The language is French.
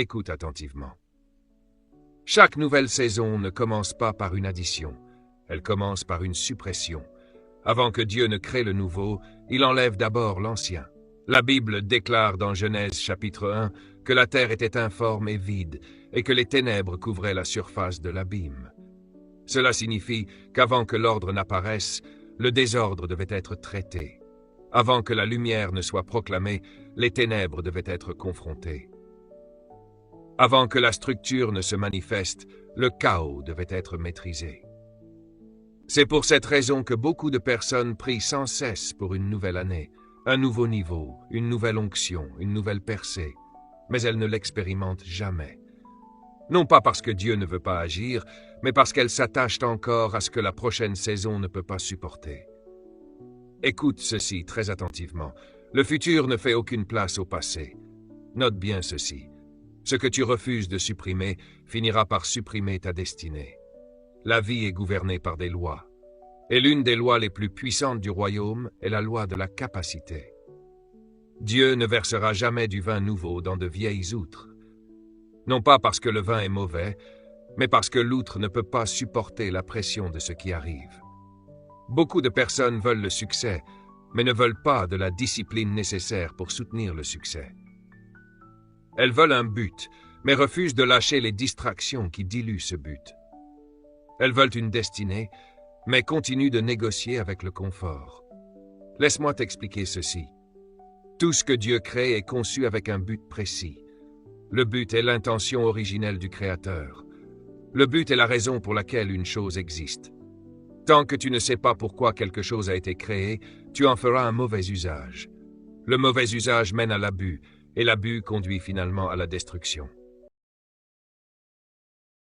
Écoute attentivement. Chaque nouvelle saison ne commence pas par une addition, elle commence par une suppression. Avant que Dieu ne crée le nouveau, il enlève d'abord l'ancien. La Bible déclare dans Genèse chapitre 1 que la terre était informe et vide et que les ténèbres couvraient la surface de l'abîme. Cela signifie qu'avant que l'ordre n'apparaisse, le désordre devait être traité. Avant que la lumière ne soit proclamée, les ténèbres devaient être confrontées. Avant que la structure ne se manifeste, le chaos devait être maîtrisé. C'est pour cette raison que beaucoup de personnes prient sans cesse pour une nouvelle année, un nouveau niveau, une nouvelle onction, une nouvelle percée, mais elles ne l'expérimentent jamais. Non pas parce que Dieu ne veut pas agir, mais parce qu'elles s'attachent encore à ce que la prochaine saison ne peut pas supporter. Écoute ceci très attentivement. Le futur ne fait aucune place au passé. Note bien ceci. Ce que tu refuses de supprimer finira par supprimer ta destinée. La vie est gouvernée par des lois. Et l'une des lois les plus puissantes du royaume est la loi de la capacité. Dieu ne versera jamais du vin nouveau dans de vieilles outres. Non pas parce que le vin est mauvais, mais parce que l'outre ne peut pas supporter la pression de ce qui arrive. Beaucoup de personnes veulent le succès, mais ne veulent pas de la discipline nécessaire pour soutenir le succès. Elles veulent un but, mais refusent de lâcher les distractions qui diluent ce but. Elles veulent une destinée, mais continuent de négocier avec le confort. Laisse-moi t'expliquer ceci. Tout ce que Dieu crée est conçu avec un but précis. Le but est l'intention originelle du Créateur. Le but est la raison pour laquelle une chose existe. Tant que tu ne sais pas pourquoi quelque chose a été créé, tu en feras un mauvais usage. Le mauvais usage mène à l'abus, et l'abus conduit finalement à la destruction.